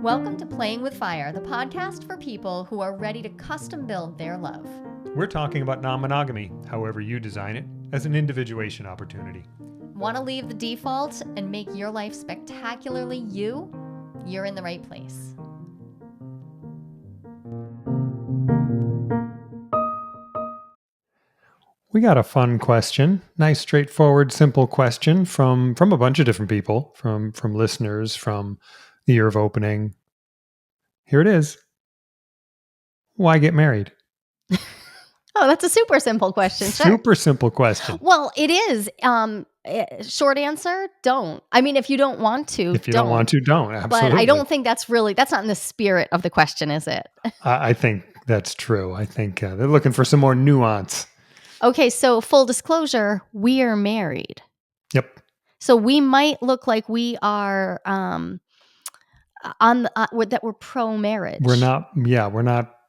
Welcome to Playing with Fire, the podcast for people who are ready to custom build their love. We're talking about non-monogamy, however you design it, as an individuation opportunity. Want to leave the default and make your life spectacularly you? You're in the right place. We got a fun question, nice, straightforward, simple question from a bunch of different people, from listeners, from the year of opening. Here it is. Why get married? Oh, that's a super simple question. Sure. Super simple question. Well, it is. Short answer, don't. I mean, if you don't want to, If you don't want to, don't. Absolutely. But I don't think that's not in the spirit of the question, is it? I think that's true. I think they're looking for some more nuance. Okay, so full disclosure, we are married. Yep. So we might look like we are that we're pro-marriage. We're not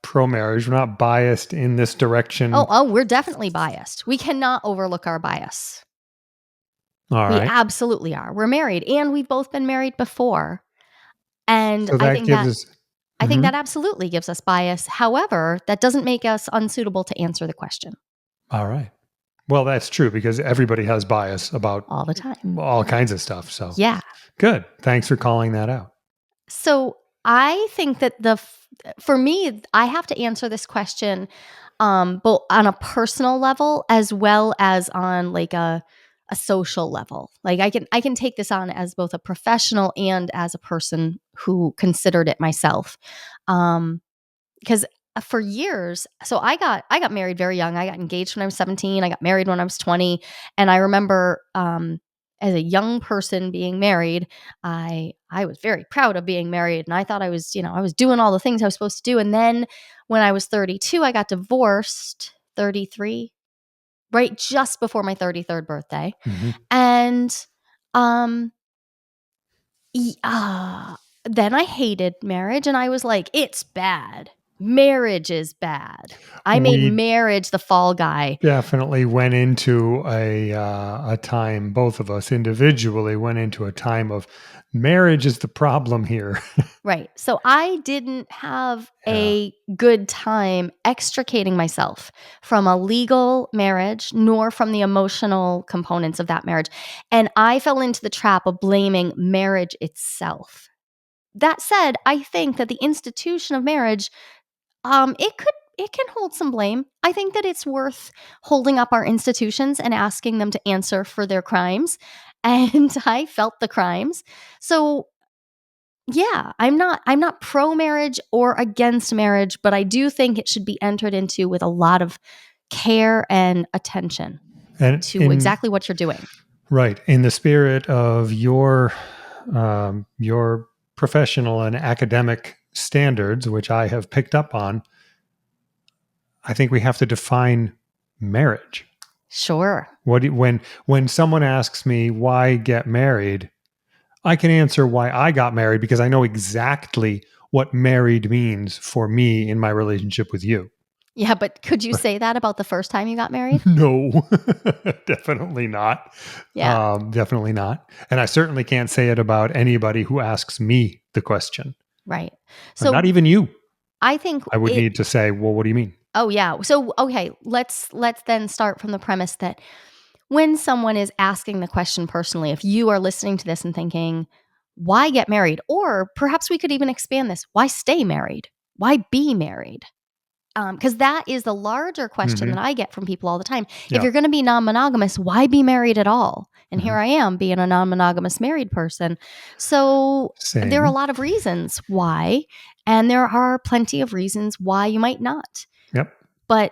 pro-marriage. We're not biased in this direction. Oh, we're definitely biased. We cannot overlook our bias. All right. We absolutely are. We're married, and we've both been married before. And So I think that absolutely gives us bias. However, that doesn't make us unsuitable to answer the question. All right. Well, that's true because everybody has bias about all the time, all kinds of stuff. So yeah, good. Thanks for calling that out. So I think that for me, I have to answer this question both on a personal level as well as on like a social level. Like I can take this on as both a professional and as a person who considered it myself. Because for years, so I got married very young. I got engaged when I was 17. I got married when I was 20. And I remember as a young person being married, I was very proud of being married. And I thought I was doing all the things I was supposed to do. And then when I was 32, I got divorced, 33, right just before my 33rd birthday. Mm-hmm. And then I hated marriage and I was like, it's bad. Marriage is bad. I made marriage the fall guy. Definitely went into a time, both of us individually went into a time of marriage is the problem here. Right. So I didn't have a good time extricating myself from a legal marriage, nor from the emotional components of that marriage. And I fell into the trap of blaming marriage itself. That said, I think that the institution of marriage, it can hold some blame. I think that it's worth holding up our institutions and asking them to answer for their crimes. And I felt the crimes. So yeah, I'm not pro-marriage or against marriage, but I do think it should be entered into with a lot of care and attention to exactly what you're doing. Right. In the spirit of your professional and academic standards, which I have picked up on, I think we have to define marriage. Sure. When someone asks me why get married, I can answer why I got married because I know exactly what married means for me in my relationship with you. Yeah, but could you say that about the first time you got married? No, definitely not. Yeah. Definitely not. And I certainly can't say it about anybody who asks me the question. Right. So not even you. I think I would need to say, well, what do you mean? Oh, yeah. So, okay, let's then start from the premise that when someone is asking the question personally, if you are listening to this and thinking, why get married? Or perhaps we could even expand this. Why stay married? Why be married? Because that is the larger question that I get from people all the time. Yeah. If you're going to be non-monogamous, why be married at all? And here I am being a non-monogamous married person. So there are a lot of reasons why, and there are plenty of reasons why you might not. Yep. But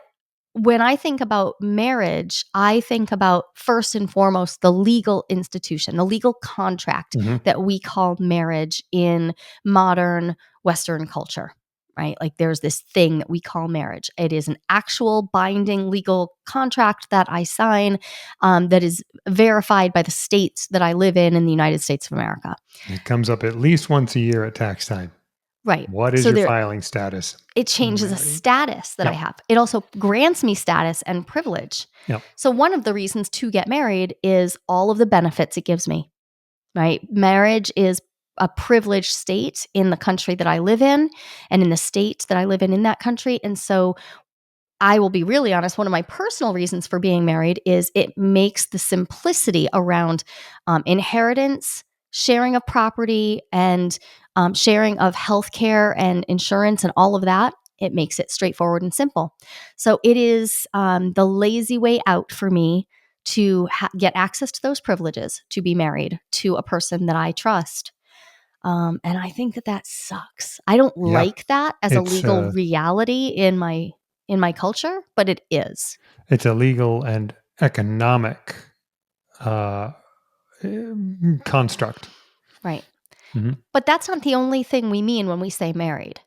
when I think about marriage, I think about first and foremost the legal institution, the legal contract that we call marriage in modern Western culture. Right? Like there's this thing that we call marriage. It is an actual binding legal contract that I sign that is verified by the states that I live in the United States of America. It comes up at least once a year at tax time. Right. What is your filing status? It changes a status that I have. It also grants me status and privilege. Yep. So one of the reasons to get married is all of the benefits it gives me. Right? Marriage is a privileged state in the country that I live in and in the state that I live in that country. And so I will be really honest, one of my personal reasons for being married is it makes the simplicity around inheritance, sharing of property, and sharing of healthcare and insurance and all of that. It makes it straightforward and simple. So it is the lazy way out for me to get access to those privileges, to be married to a person that I trust. And I think that that sucks. I don't Yeah. like that as a It's legal reality in my culture, but it is. it's a legal and economic uh, construct. Right. Mhm. But that's not the only thing we mean when we say married.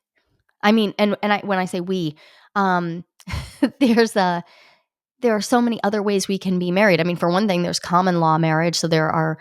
I mean, when I say we, um, there's a there are so many other ways we can be married. I mean, for one thing, there's common law marriage, so there are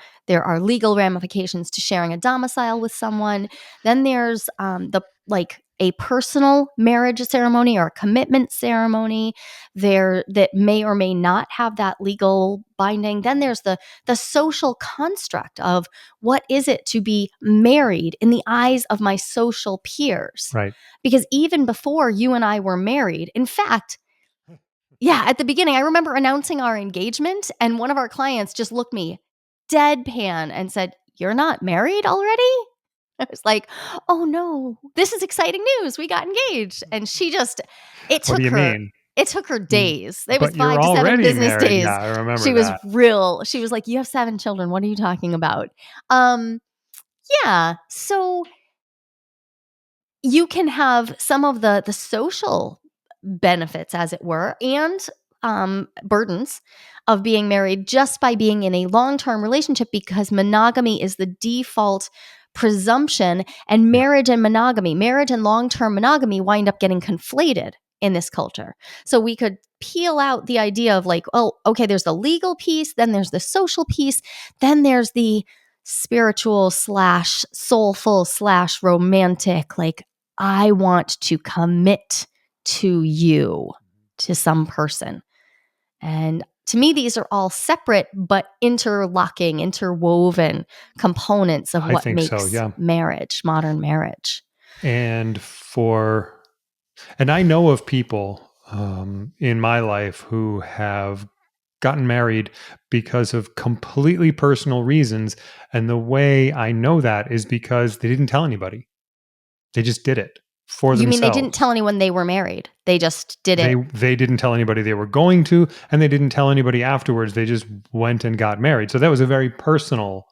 legal ramifications to sharing a domicile with someone. Then there's the like a personal marriage ceremony or a commitment ceremony there that may or may not have that legal binding. Then there's the social construct of what is it to be married in the eyes of my social peers. Right. Because even before you and I were married, in fact, yeah, at the beginning, I remember announcing our engagement, and one of our clients just looked me deadpan and said, "You're not married already?" I was like, "Oh no, this is exciting news. We got engaged." And she just, it What do took you her, mean? it took her Mm. days. It was But you're 5 to 7 already business married. Yeah, days. I remember She was that. she was like, "You have 7 children. What are you talking about?" Um, yeah. So you can have some of the social benefits, as it were, and burdens of being married just by being in a long-term relationship, because monogamy is the default presumption, and Yeah. marriage and long-term monogamy wind up getting conflated in this culture. So we could peel out the idea of like, oh, okay, there's the legal piece, then there's the social piece, then there's the spiritual slash soulful slash romantic, like I want to commit to you, to some person. And to me, these are all separate but interlocking, interwoven components of I what think so. makes Yeah. marriage, modern marriage. And and I know of people in my life who have gotten married because of completely personal reasons. And the way I know that is because they didn't tell anybody. They just did it for You mean they didn't tell themselves. anyone they were married? They just did They it. they didn't tell anybody they were going to, and they didn't tell anybody afterwards. They just went and got married. So that was a very personal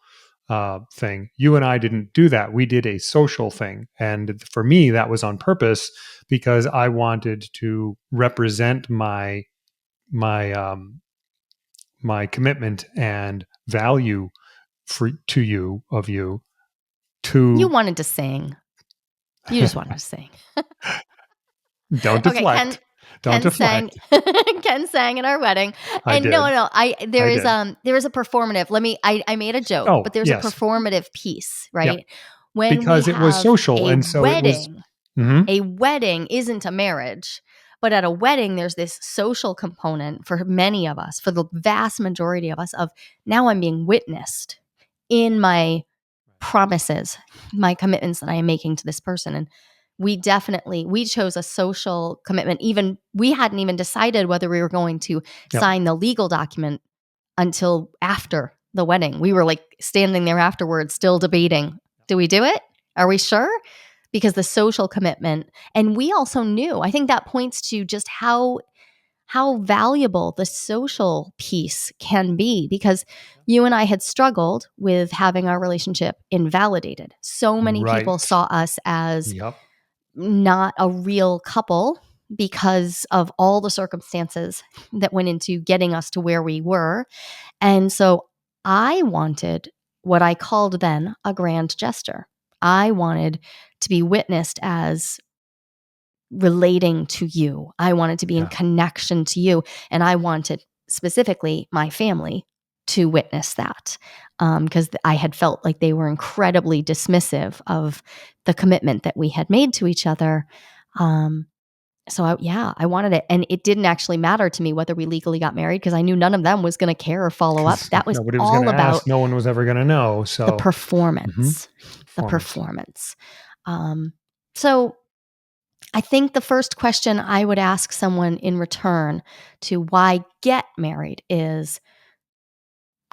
thing. You and I didn't do that. We did a social thing, and for me, that was on purpose because I wanted to represent my my commitment and value to you of you You to wanted to sing. You just wanted to sing. don't Okay, deflect. Don't Ken sang deflect. Ken sang in our wedding. I And no, did. no, I I did. there is a performative. I made a joke, Oh, but there's a yes. performative piece, Yep. right? When we Because it was have social, and so it was. Mhm. a wedding isn't a marriage, but at a wedding there's this social component for many of us, for the vast majority of us, of now I'm being witnessed in my promises, my commitments that I am making to this person. And we chose a social commitment. Even we hadn't even decided whether we were going to Yep. sign the legal document until after the wedding. We were like standing there afterwards, still debating, do we do it? Are we sure? Because the social commitment, and we also knew, I think that points to just how valuable the social piece can be, because you and I had struggled with having our relationship invalidated. So many people Right. saw us as Yep. not a real couple because of all the circumstances that went into getting us to where we were. And so I wanted what I called then a grand gesture. I wanted to be witnessed as relating to you. I wanted to be in Yeah. connection to you. And I wanted specifically my family to witness that, because I had felt like they were incredibly dismissive of the commitment that we had made to each other. Um, So I wanted it. And it didn't actually matter to me whether we legally got married because I knew none of them was going to care or follow up. Because That was nobody was going all to ask. about No one was ever going to know. the So, mhm, performance, the performance. performance. Um, so I think the first question I would ask someone in return to why get married is,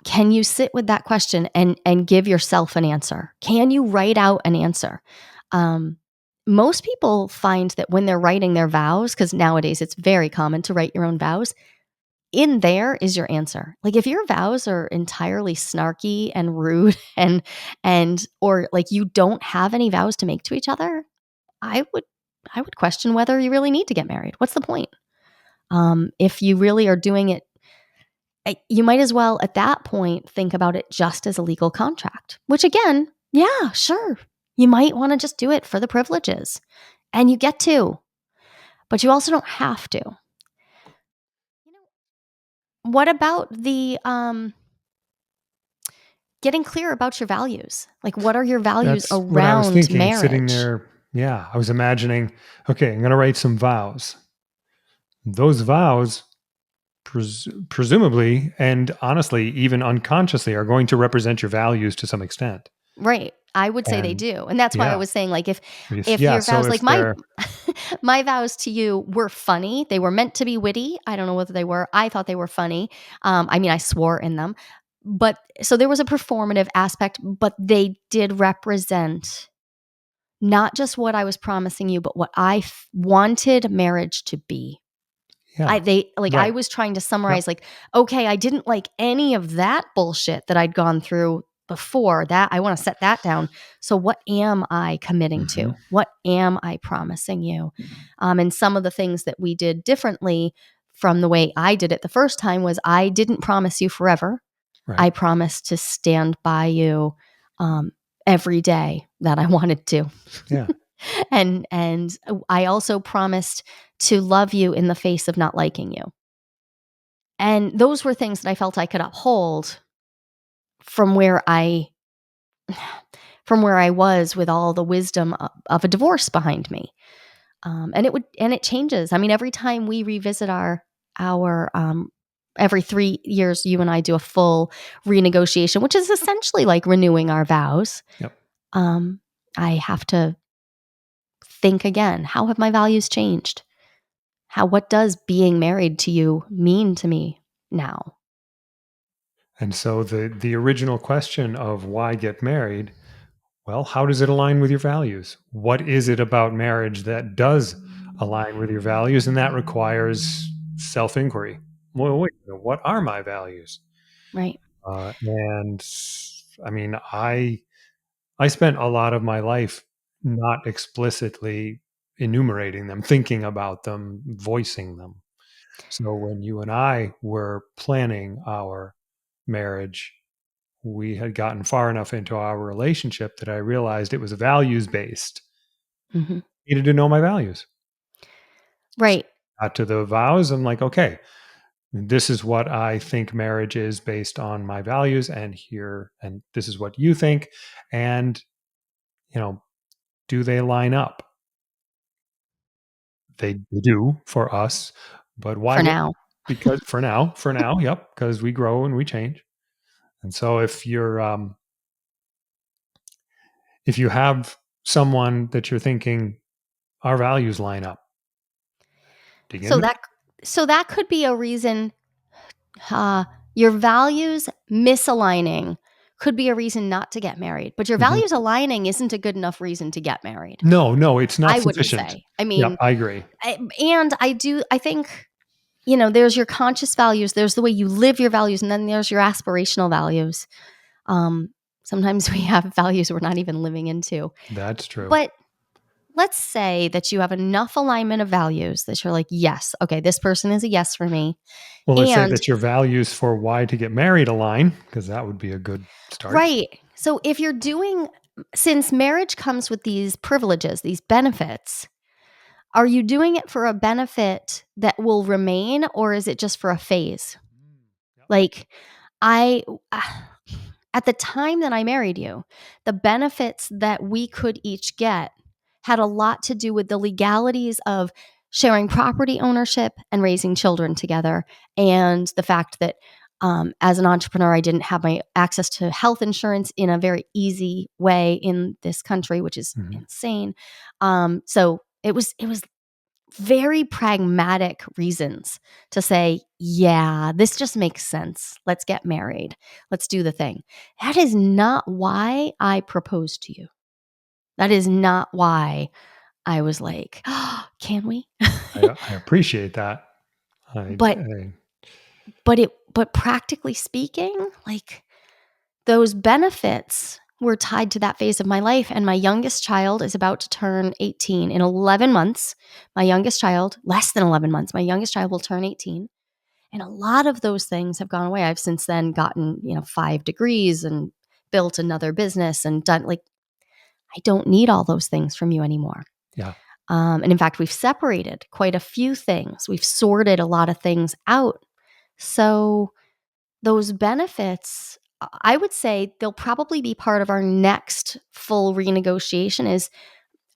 can you sit with that question and give yourself an answer? Can you write out an answer? Um, Most people find that when they're writing their vows, because nowadays it's very common to write your own vows, in there is your answer. Like if your vows are entirely snarky and rude and or like you don't have any vows to make to each other, I would I would question whether you really need to get married. What's the point? If you really are doing it, you might as well at that point think about it just as a legal contract, which again, yeah, sure. You might want to just do it for the privileges and you get to, but you also don't have to. You know, what about the getting clear about your values? Like what are your values That's what I was around thinking, sitting marriage? there. Yeah, I was imagining, okay, I'm going to write some vows. Those vows, presumably, and honestly, even unconsciously, are going to represent your values to some extent. Right. I would say they And do. And that's why I yeah, was saying like if, if yeah, your so vows if like my they're, my vows to you were funny. They were meant to be witty. I don't know whether they were. I thought they were funny. I mean, I swore in them. But so there was a performative aspect, but they did represent not just what I was promising you, but what wanted marriage to be. yeah, I right. was trying to Yep. summarize like, okay, I didn't like any of that bullshit that I'd gone through before that. I want to set that down. So what am I committing Hmm. to? What am I promising you? And some of the things that we did differently from the way I did it the first time was I didn't promise you forever. Right. I promised to stand by you every day that I wanted to. Yeah. And I also promised to love you in the face of not liking you. And those were things that I felt I could uphold from where I from where I was with all the wisdom of a divorce behind me. And it changes. I mean, every time we revisit our every 3 years, you and I do a full renegotiation, which is essentially like renewing our vows. Yep. Um, I have to think again. How have my values changed? What does being married to you mean to me now? And so the original question of why get married, well, how does it align with your values? What is it about marriage that does align with your values? And that requires self inquiry. Well, wait, what are my values? Right. And I mean, I spent a lot of my life not explicitly enumerating them, thinking about them, voicing them. So when you and I were planning our marriage, we had gotten far enough into our relationship that I realized it was values based. Hmm. Needed to know my values. So Right. got to the vows. I'm like, okay, this is what I think marriage is based on my values, and this is what you think, and you know, do they line up? They do for us, but why For get? now. Because for now, yep, because we grow and we change, and so if you have someone that you're thinking our values line up, dig So into that so that could be a reason. uh, your values misaligning could be a reason not to get married, but your it. Mhm. values aligning isn't a good enough reason to get married. No, no, it's not I wouldn't sufficient. say. I Yep, mean, I agree. I think, there's your conscious values, there's the way you live your values, and then there's your aspirational values. Um, Sometimes we have values we're not even living into. That's true. But let's say that you have enough alignment of values that you're like, yes, okay, this person is a yes for me. Well, let's say And that your values for why to get married align, because that would be a good start. right. So if you're doing, since marriage comes with these privileges, these benefits, are you doing it for a benefit that will remain or is it just for a phase? Mm, yep. Like, I, at the time that I married you, the benefits that we could each get had a lot to do with the legalities of sharing property ownership and raising children together, and the fact that as an entrepreneur, I didn't have my access to health insurance in a very easy way in this country, which is Mhm. insane. So it was very pragmatic reasons to say, yeah, this just makes sense. Let's get married. Let's do the thing. That is not why I proposed to you. That is not why I was like, oh, can we? I appreciate that. but I but practically speaking, like those benefits were tied to that phase of my life. And my youngest child is about to turn 18 in 11 months. My youngest child, less than 11 months, my youngest child will turn 18. And a lot of those things have gone away. I've since then gotten, 5 degrees and built another business and done like, I don't need all those things from you anymore. yeah. And in fact, we've separated quite a few things. We've sorted a lot of things out. So those benefits, I would say they'll probably be part of our next full renegotiation is,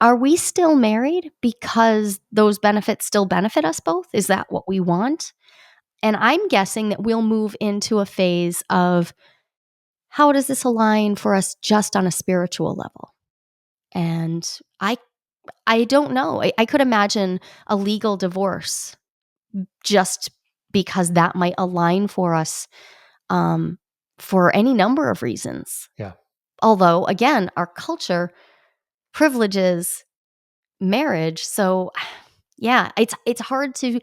are we still married because those benefits still benefit us both? Is that what we want? And I'm guessing that we'll move into a phase of, how does this align for us just on a spiritual level? And I don't know. I could imagine a legal divorce just because that might align for us, um, for any number of reasons. Yeah. Although, again, our culture privileges marriage, so yeah, it's hard to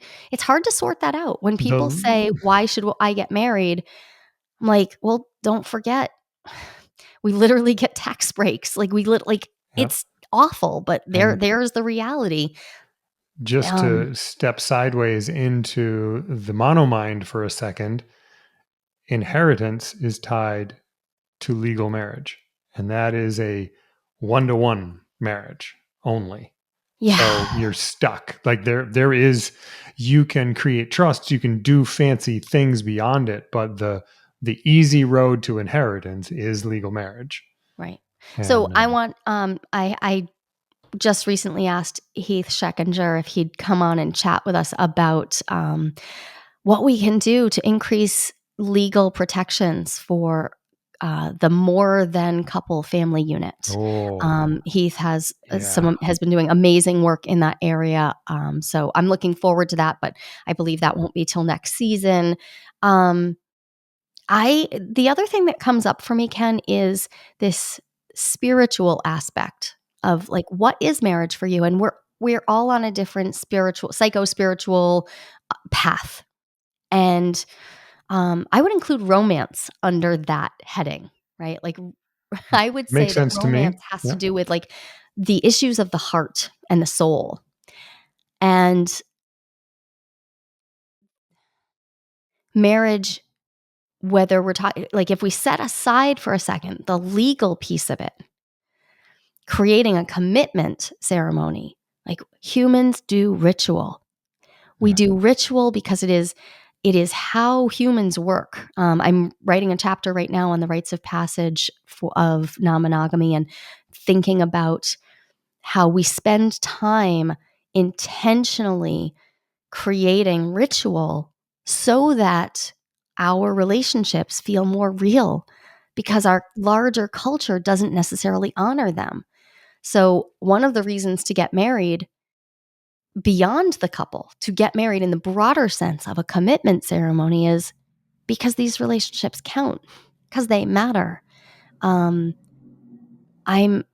sort that out. When people say, The "Why should I get married?" I'm like, "Well, don't forget, we literally get tax breaks. Like Yep. it's awful, but And there's the reality." just Um, to step sideways into the monomind for a second, inheritance is tied to legal marriage, and that is a one-to-one marriage only. So yeah, you're stuck. Like there is you can create trust, you can do fancy things beyond it, but the easy road to inheritance is legal marriage. right. So And I want I just recently asked Heath Scheckinger if he'd come on and chat with us about what we can do to increase legal protections for the more than couple family unit. oh, Heath has yeah. has been doing amazing work in that area. So I'm looking forward to that, but I believe that won't be till next season. Um, I the other thing that comes up for me, Ken, is this spiritual aspect of like, what is marriage for you? And we're all on a different psycho spiritual path. And I would include romance under that heading, right? Like, I would say Makes that sense to romance me. has to Yeah. do with like the issues of the heart and the soul. And marriage, whether we're talking, like, if we set aside for a second the legal piece of it, creating a commitment ceremony, like humans do ritual. We Yeah. do ritual because it is how humans work. I'm writing a chapter right now on the rites of passage of non-monogamy and thinking about how we spend time intentionally creating ritual so that our relationships feel more real because our larger culture doesn't necessarily honor them. So, one of the reasons to get married beyond the couple, to get married in the broader sense of a commitment ceremony, is because these relationships count, because they matter. Um, I'm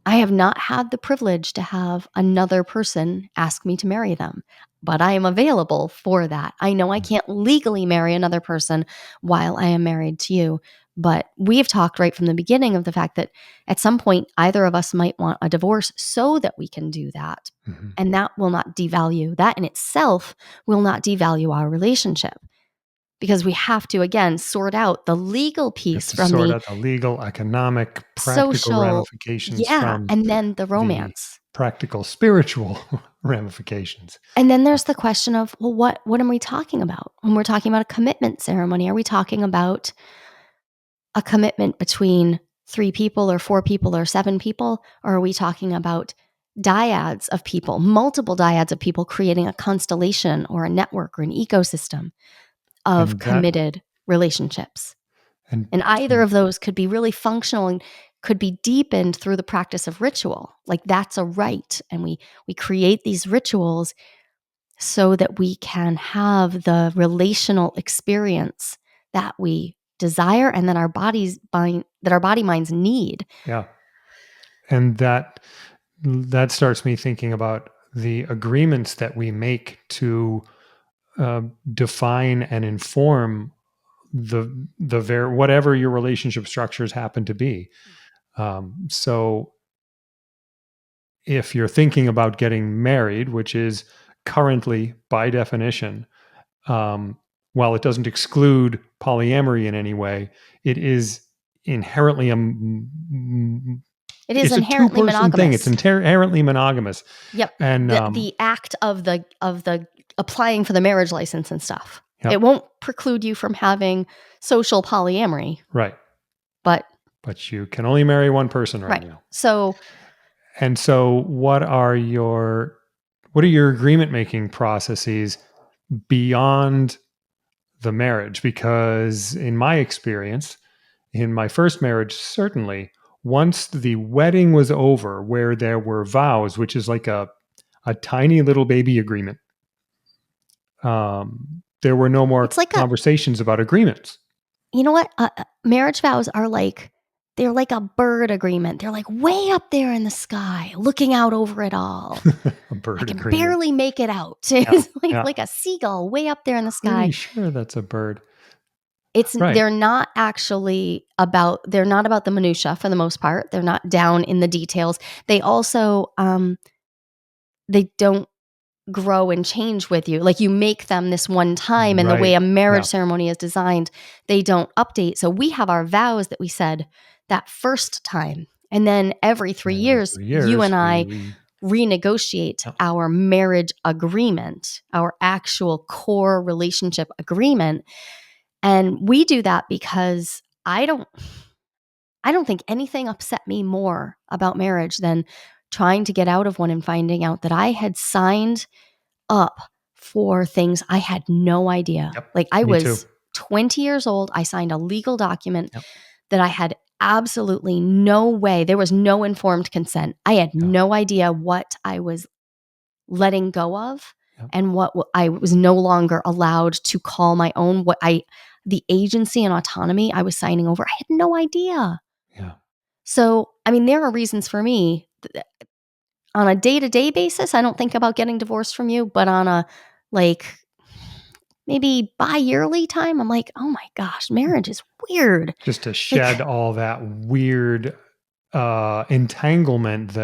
I have not had the privilege to have another person ask me to marry them, but I am available for that. I know I can't legally marry another person while I am married to you, but we've talked right from the beginning of the fact that at some point either of us might want a divorce so that we can do that. Mhm. And that will not devalue, that in itself will not devalue our relationship, because we have to, again, sort out the legal You have piece to from sort the out the legal, economic, practical social, ramifications yeah, from and then the the romance. practical spiritual ramifications. And then there's the question of, well, what are we talking about when we're talking about a commitment ceremony? Are we talking about a commitment between 3 people or 4 people or 7 people? Or are we talking about dyads of people, multiple dyads of people creating a constellation or a network or an ecosystem of And that committed relationships. and And either of those could be really functional and could be deepened through the practice of ritual. Like that's a rite. And we create these rituals so that we can have the relational experience that we desire and that our body minds need. yeah. And that starts me thinking about the agreements that we make to define and inform whatever your relationship structures happen to be. So if you're thinking about getting married, which is currently by definition, um, while it doesn't exclude polyamory in any way, it is inherently It is it's a inherently two-person thing. It's monogamous. inherently monogamous. Yep. And The act of the applying for the marriage license and stuff. yeah, It won't preclude you from having social polyamory, right. but But you can only marry one person right right. now. So And so what are your agreement making processes beyond the marriage? Because in my experience, in my first marriage, certainly, once the wedding was over, where there were vows, which is like a tiny little baby agreement, there were no more it's like conversations about agreements. you know what? Marriage vows are like, they're like a bird agreement. They're like way up there in the sky, looking out over it all. A I bird can agreement. barely make it out. Yeah. It's Yeah. like a seagull way up there in the sky. Pretty sure that's a bird. It's Right. they're not about the minutia for the most part. They're not down in the details. They also they don't grow and change with you. Like you make them this one time, and the way Right. a marriage Yeah. ceremony is designed, they don't update. So we have our vows that we said that first time. And then every 3 years, you and I we renegotiate Yep. our marriage agreement, our actual core relationship agreement. And we do that because I don't think anything upset me more about marriage than trying to get out of one and finding out that I had signed up for things I had no idea. Yep. Like I Me too. was 20 years old. I signed a legal document Yep. that I had absolutely no way. There was no informed consent. I had Yeah. no idea what I was letting go of Yep. and what I was no longer allowed to call my own. The agency and autonomy I was signing over, I had no idea. Yeah. So, I mean, there are reasons for me on a day-to-day basis. I don't think about getting divorced from you, but on a like maybe bi-yearly time, I'm like, oh my gosh, marriage is weird. Just to Like shed all that weird entanglement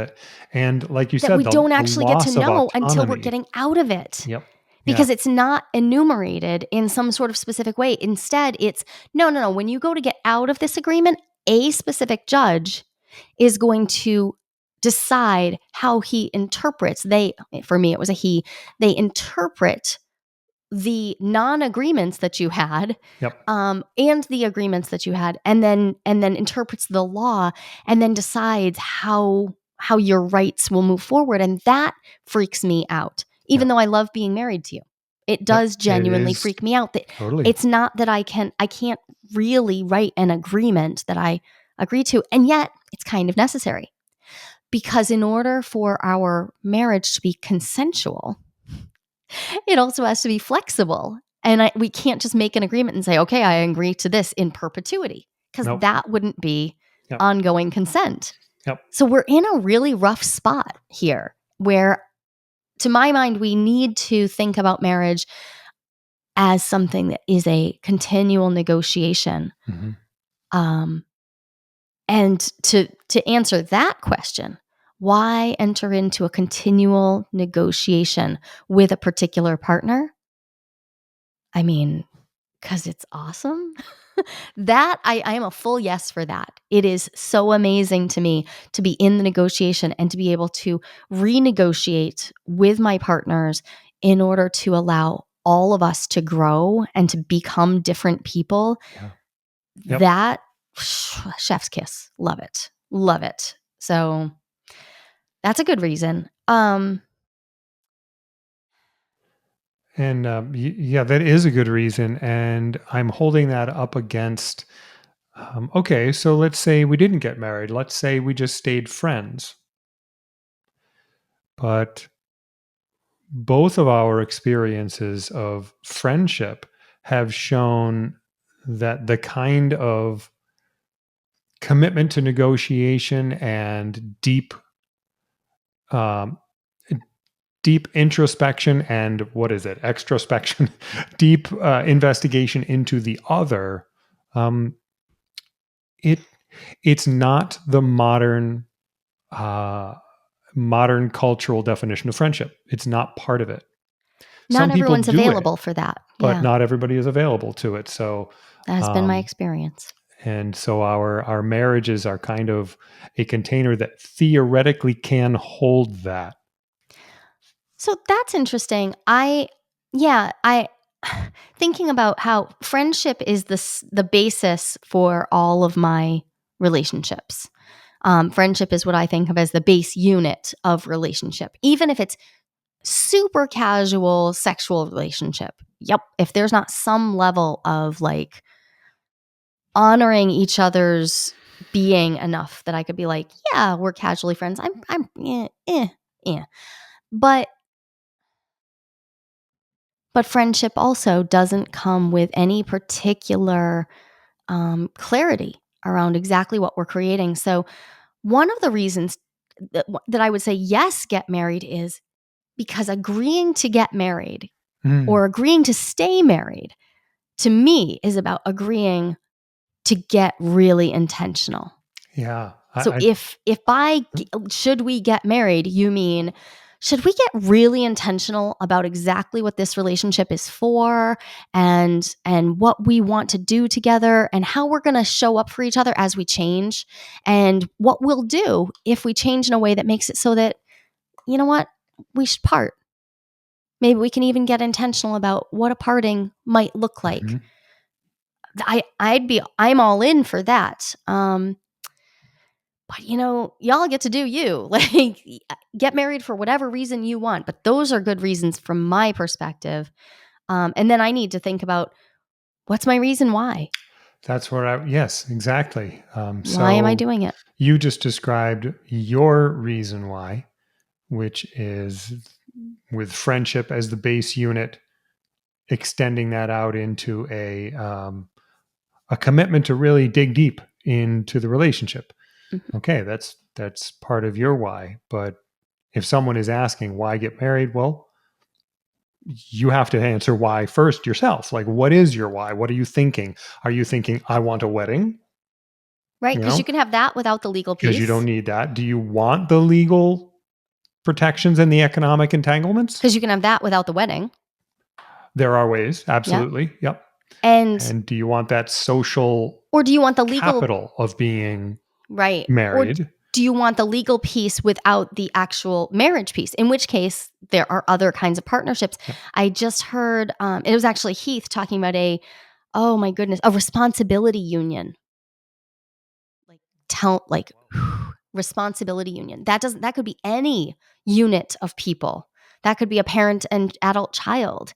and like you that said, we don't the actually get to loss of know until we're autonomy. getting out of it. Yep. Yeah. Because it's not enumerated in some sort of specific way. Instead, it's no. When you go to get out of this agreement, a specific judge is going to decide how he interprets. For me, it was a he. They interpret the non-agreements that you had, Yep. and the agreements that you had, and then interprets the law, and then decides how your rights will move forward. And that freaks me out. Even Yep. though I love being married to you, it Yep. does It genuinely is freak me out that totally. it's not that I can't really write an agreement that I agree to, and yet it's kind of necessary. Because in order for our marriage to be consensual, it also has to be flexible. And we can't just make an agreement and say, okay, I agree to this in perpetuity, because Nope. that wouldn't be Yep. ongoing consent. Yep. So we're in a really rough spot here where, to my mind, we need to think about marriage as something that is a continual negotiation. Mm-hmm. And to answer that question, why enter into a continual negotiation with a particular partner? I mean, because it's awesome. That I am a full yes for that. It is so amazing to me to be in the negotiation and to be able to renegotiate with my partners in order to allow all of us to grow and to become different people. Yeah. Yep. That chef's kiss. Love it. Love it. So That's a good reason. And yeah, that is a good reason. And I'm holding that up against, okay, so let's say we didn't get married. Let's say we just stayed friends. But both of our experiences of friendship have shown that the kind of commitment to negotiation and um, deep introspection and what is it, extrospection, deep investigation into the other, um, it it's not the uh, modern cultural definition of friendship. It's not part of it. Not Some people everyone's do it, available for that. but Yeah, not everybody is available to it. So, that has been my um, experience. and so our marriages are kind of a container that theoretically can hold that. So that's interesting. I thinking about how friendship is the basis for all of my relationships. Friendship is what I think of as the base unit of relationship, even if it's super casual sexual relationship. Yep, if there's not some level of like honoring each other's being enough that I could be like, yeah, we're casually friends. I'm eh. But friendship also doesn't come with any particular clarity around exactly what we're creating. So one of the reasons that I would say yes, get married is because agreeing to get married Mm, or agreeing to stay married to me is about agreeing to get really intentional. yeah, So if by should we get married, you mean should we get really intentional about exactly what this relationship is for and what we want to do together and how we're going to show up for each other as we change and what we'll do if we change in a way that makes it so that you know what, we should part. Maybe we can even get intentional about what a parting might look like. mhm. I'm all in for that. But y'all get to do you. Like get married for whatever reason you want, but those are good reasons from my perspective. And then I need to think about what's my reason why? That's where I, yes, exactly. Why am I So doing it? you just described your reason why, which is with friendship as the base unit, extending that out into a commitment to really dig deep into the relationship. Mhm. Okay, that's part of your why. But if someone is asking why get married, well, you have to answer why first yourself. Like, what is your why? What are you thinking? Are you thinking I want a wedding? Right? You Because you know, can have that without the legal because you piece. don't need that. Do you want the legal protections and the economic entanglements? Because you can have that without the wedding. There are ways, Yeah. absolutely. Yep. And And do you want that social or do you want the legal capital of being right? Or married? do you want the legal piece without the actual marriage piece? In which case, there are other kinds of partnerships. Yep. I just heard it was actually Heath talking about oh my goodness, a responsibility union. Like like responsibility union. That could be any unit of people. That could be a parent and adult child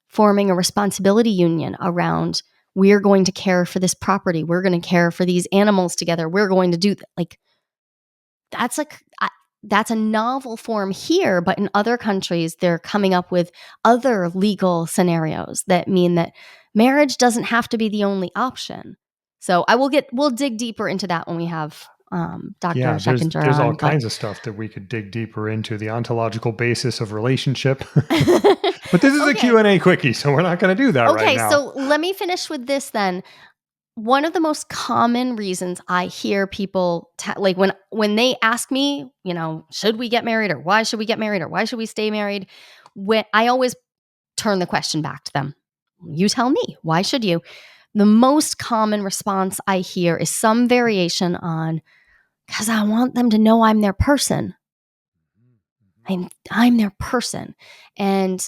forming a responsibility union around we're going to care for this property. We're going to care for these animals together. We're going to do like that's like that's a novel form here, but in other countries they're coming up with other legal scenarios that mean that marriage doesn't have to be the only option. So we'll dig deeper into that when we have Dr. Yeah, Scheckinger there's all on, but kinds of stuff that we could dig deeper into the ontological basis of relationship. But this is a okay. Q and a quickie, so we're not going to do that right Okay, now. so let me finish with this then. One of the most common reasons I hear people like when they ask me, should we get married or why should we get married or why should we stay married? When I always turn the question back to them. You tell me, why should you? The most common response I hear is some variation on cuz I want them to know I'm their person. I'm their person. And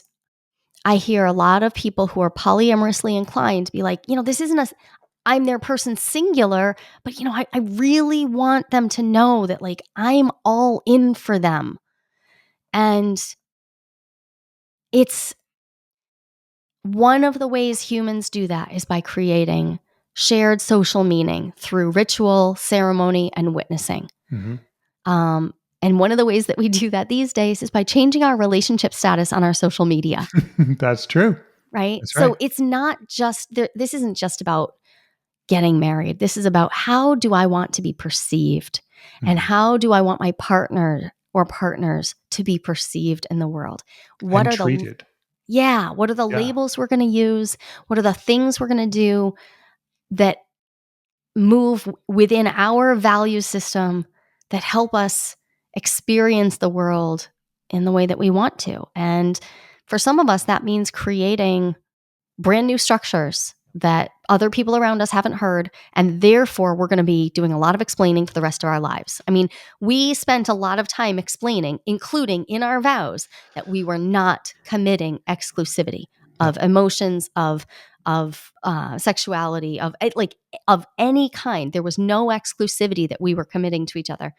I hear a lot of people who are polyamorously inclined be like, this isn't a I'm their person singular, but I really want them to know that like I'm all in for them. And it's one of the ways humans do that is by creating shared social meaning through ritual, ceremony, and witnessing. Hmm. Um, and one of the ways that we do that these days is by changing our relationship status on our social media, That's true. right? That's right. So it's not just, this isn't just about getting married. This is about how do I want to be perceived and Hmm. how do I want my partner or partners to be perceived in the world? What And are the treated. what are the Yeah. labels we're going to use? What are the things we're going to do that move within our value system that help us experience the world in the way that we want to? And for some of us, that means creating brand new structures that other people around us haven't heard. And therefore, we're going to be doing a lot of explaining for the rest of our lives. I mean, we spent a lot of time explaining, including in our vows, that we were not committing exclusivity Yeah. of emotions, of sexuality, of any kind. There was no exclusivity that we were committing to each other.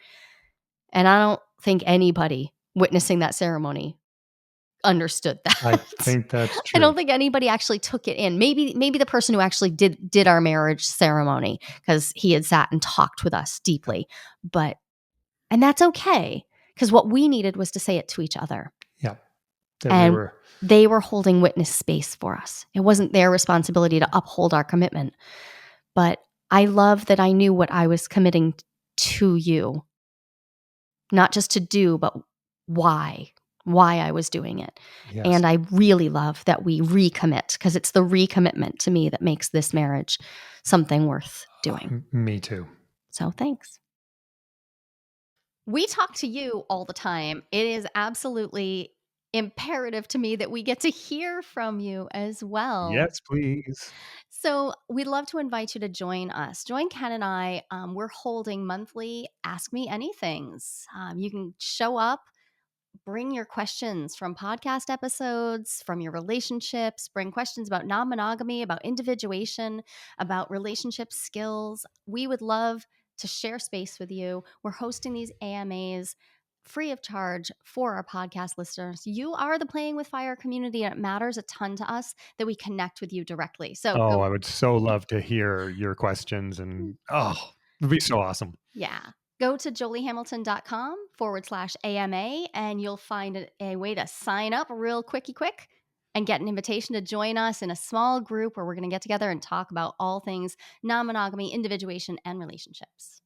And I don't think anybody witnessing that ceremony understood I that. think that's I true. don't think anybody actually took it in. Maybe the person who actually did our marriage ceremony because he had sat and talked with us deeply. But and that's okay because what we needed was to say it to each other. Yeah. That we And were. they were holding witness space for us. It wasn't their responsibility to uphold our commitment. But I love that I knew what I was committing to you, not just to do, but why I was doing it. Yes. And I really love that we recommit because it's the recommitment to me that makes this marriage something worth doing. Me too. So thanks. We talk to you all the time. It is absolutely imperative to me that we get to hear from you as well. Yes, please. So we'd love to invite you to join us. Join Ken and I. We're holding monthly Ask Me Anythings. You can show up, bring your questions from podcast episodes, from your relationships, bring questions about non monogamy, about individuation, about relationship skills. We would love to share space with you. We're hosting these AMAs free of charge for our podcast listeners. You are the Playing with Fire community, and it matters a ton to us that we connect with you directly. So Oh, go I would so love to hear your questions and it'd be so awesome. Yeah. Go to joliehamilton.com/AMA and you'll find a way to sign up real quick and get an invitation to join us in a small group where we're going to get together and talk about all things non monogamy, individuation, and relationships.